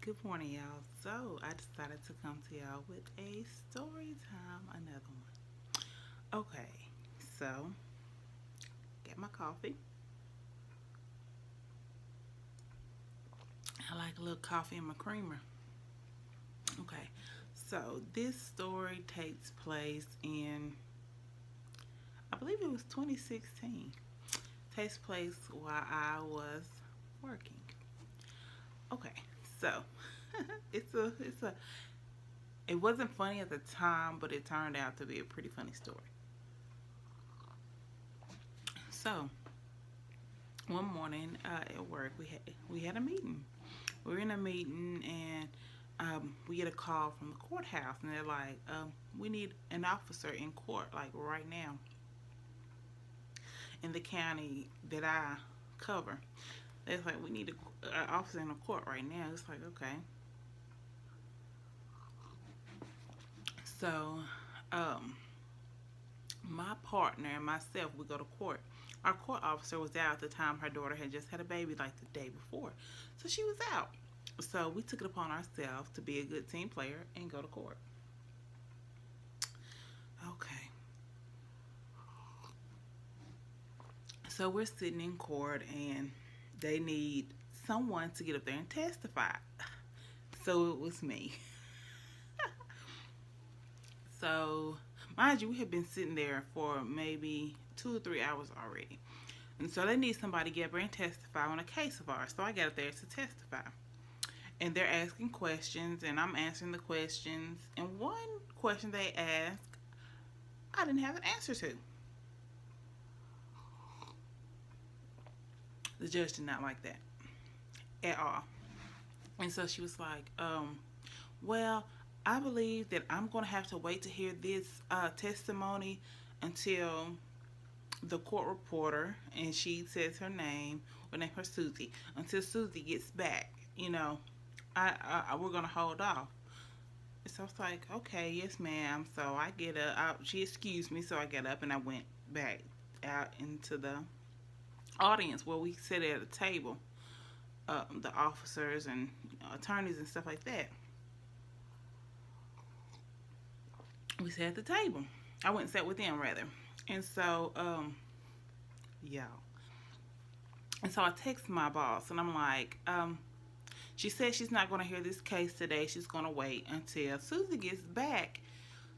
Good morning, y'all. So, I decided to come to y'all with a story time, another one. Okay, so, get my coffee. I like a little coffee and my creamer. Okay, so this story takes place in, I believe it was 2016. Takes place while I was working. Okay, so, it wasn't funny at the time, but it turned out to be a pretty funny story. So, one morning at work, we had a meeting. We were in a meeting, and we get a call from the courthouse, and they're like, "We need an officer in court, like right now, in the county that I cover." It's like we need an officer in the court right now. It's like, okay. So, um, my partner and myself, we go to court. Our court officer was out at the time. Her daughter had just had a baby like the day before, so she was out. So we took it upon ourselves to be a good team player and go to court. Okay. So we're sitting in court and they need someone to get up there and testify. So it was me. So, mind you, we had been sitting there for maybe 2 or 3 hours already. And so they need somebody to get up there and testify on a case of ours. So I got up there to testify. And they're asking questions, and I'm answering the questions. And one question they asked, I didn't have an answer to. The judge did not like that at all. And so she was like, well, I believe that I'm going to have to wait to hear this testimony until the court reporter, and she says her name, or name her Susie, until Susie gets back. We're going to hold off. So I was like, okay, yes, ma'am. So I get up. She excused me, so I get up and I went back out into the audience where we sit at a table, the officers and attorneys and stuff like that. We sat at the table. I went and sat with them rather. And so, yeah. And so I text my boss and I'm like, she said she's not going to hear this case today. She's going to wait until Susie gets back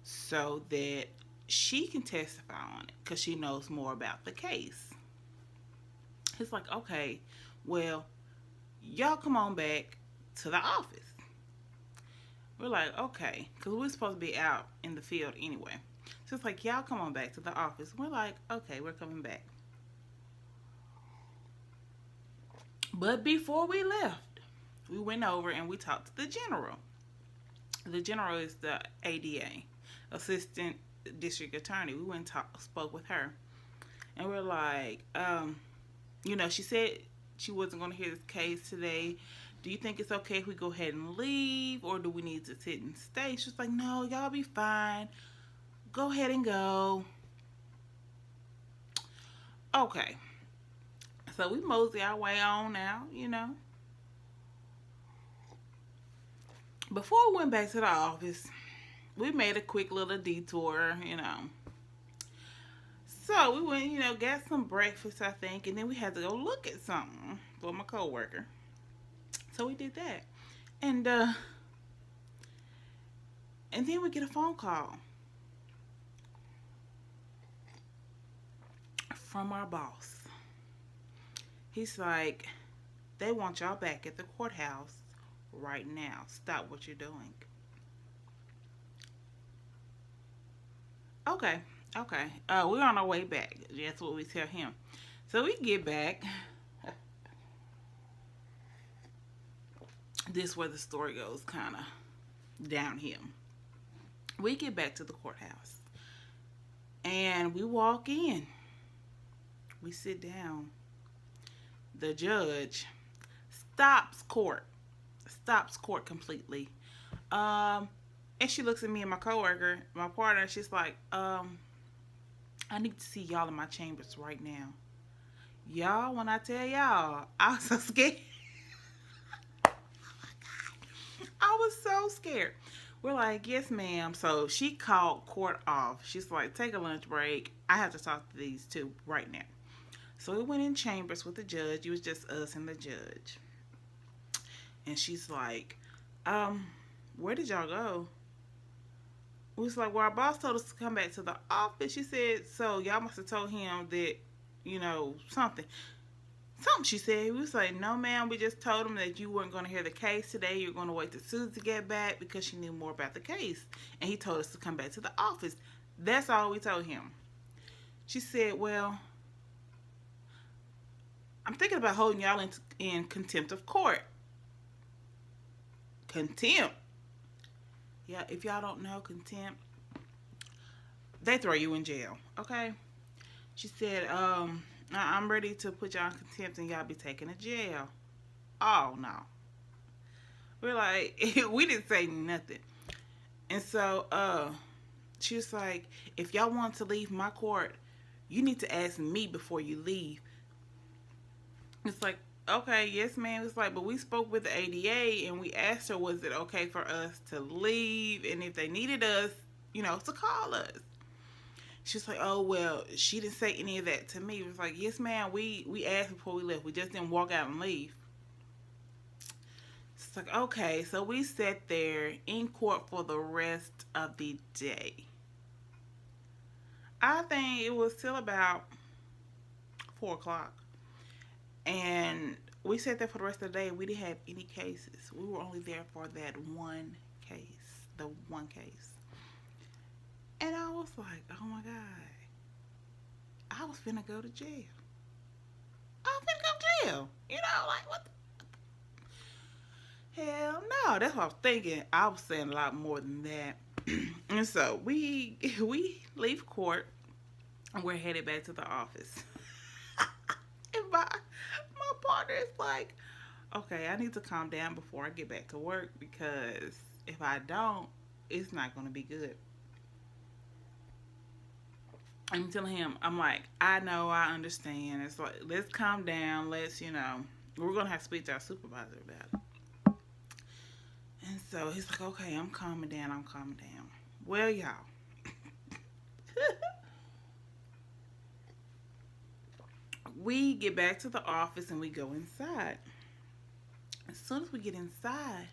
so that she can testify on it because she knows more about the case. It's like, okay, well, y'all come on back to the office. We're like, okay, because we're supposed to be out in the field anyway. So it's like, y'all come on back to the office. We're like, okay, we're coming back. But before we left, we went over and we talked to the general. The general is the ADA, Assistant District Attorney. We went and spoke with her. And we're like, she said she wasn't going to hear this case today. Do you think it's okay if we go ahead and leave, or do we need to sit and stay? She was like, no, y'all be fine. Go ahead and go. Okay. So we mosey our way on now. Before we went back to the office, we made a quick little detour. So we went, got some breakfast, I think, and then we had to go look at something for my coworker. So we did that. And then we get a phone call from our boss. He's like, they want y'all back at the courthouse right now. Stop what you're doing. Okay. We're on our way back. That's what we tell him. So we get back. This is where the story goes kind of downhill. We get back to the courthouse. And we walk in. We sit down. The judge stops court completely. And she looks at me and my coworker, my partner. She's like, I need to see y'all in my chambers right now. Y'all, when I tell y'all, I was so scared. I was so scared. We're like, yes, ma'am. So she called court off. She's like, take a lunch break. I have to talk to these two right now. So we went in chambers with the judge. It was just us and the judge. And she's like, where did y'all go? We was like, well, our boss told us to come back to the office. She said, so y'all must have told him that, something. Something, she said. We was like, no, ma'am, we just told him that you weren't going to hear the case today. You're going to wait till Susie to get back because she knew more about the case. And he told us to come back to the office. That's all we told him. She said, well, I'm thinking about holding y'all in contempt of court. Contempt? Yeah, if y'all don't know contempt, they throw you in jail, okay? She said, I'm ready to put y'all in contempt and y'all be taken to jail. Oh, no. We're like, we didn't say nothing. And so, she was like, if y'all want to leave my court, you need to ask me before you leave. It's like, okay, yes, ma'am. It's like, but we spoke with the ADA and we asked her, was it okay for us to leave? And if they needed us, to call us. She was like, oh, well, she didn't say any of that to me. It was like, yes, ma'am, we asked before we left. We just didn't walk out and leave. It's like, okay. So we sat there in court for the rest of the day. I think it was till about 4 o'clock. And we sat there for the rest of the day and we didn't have any cases. We were only there for that one case. The one case. And I was like, oh my God. I was finna go to jail. I was finna go to jail. Like what the... Hell no. That's what I was thinking. I was saying a lot more than that. And so we leave court and we're headed back to the office. And my partner is like, okay, I need to calm down before I get back to work because if I don't, it's not going to be good. I'm telling him, I'm like, I know, I understand. It's like, let's calm down. Let's, we're going to have to speak to our supervisor about it. And so he's like, okay, I'm calming down. Well, y'all. We get back to the office and we go inside. As soon as we get inside,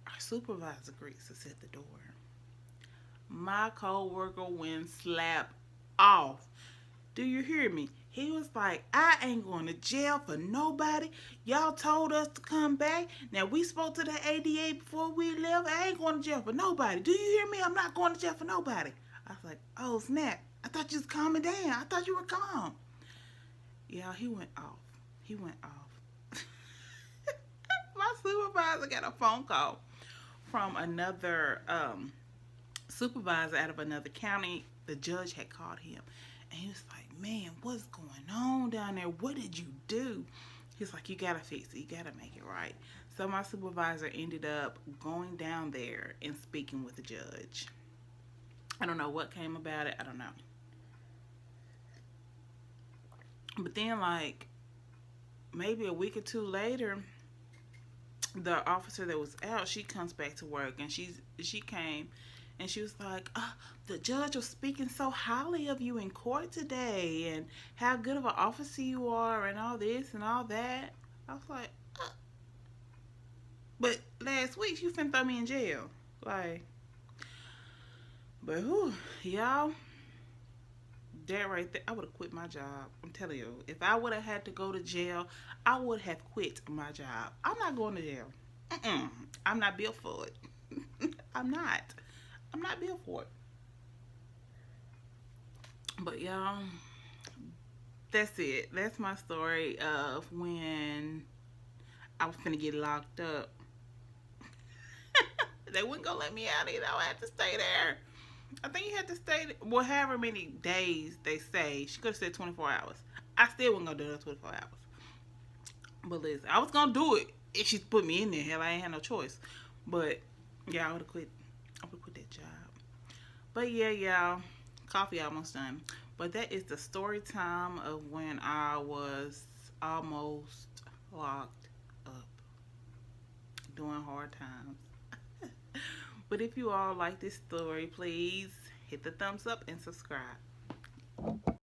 our supervisor greets us at the door. My coworker went slap off. Do you hear me? He was like, I ain't going to jail for nobody. Y'all told us to come back. Now, we spoke to the ADA before we left. I ain't going to jail for nobody. Do you hear me? I'm not going to jail for nobody. I was like, oh, snap. I thought you was calming down. I thought you were calm. Yeah, he went off. My supervisor got a phone call from another supervisor out of another county. The judge had called him. And he was like, man, what's going on down there? What did you do? He's like, you got to fix it. You got to make it right. So my supervisor ended up going down there and speaking with the judge. I don't know what came about it. I don't know. But then, like, maybe a week or two later, the officer that was out, she comes back to work. And she came and she was like, the judge was speaking so highly of you in court today. And how good of an officer you are and all this and all that. I was like, but last week, you finna throw me in jail. Like, but whew, y'all. That right there, I would have quit my job. I'm telling you, if I would have had to go to jail, I would have quit my job. I'm not going to jail. I'm not built for it. I'm not built for it. But y'all, that's it. That's my story of when I was finna get locked up. They wouldn't go let me out either. I had to stay there. I think you had to stay, well, however many days they say. She could have said 24 hours. I still wasn't going to do it 24 hours. But listen, I was going to do it if she put me in there. Hell, I ain't had no choice. But, yeah, I would have quit that job. But, yeah, y'all, coffee almost done. But that is the story time of when I was almost locked up. during hard times. But if you all like this story, please hit the thumbs up and subscribe.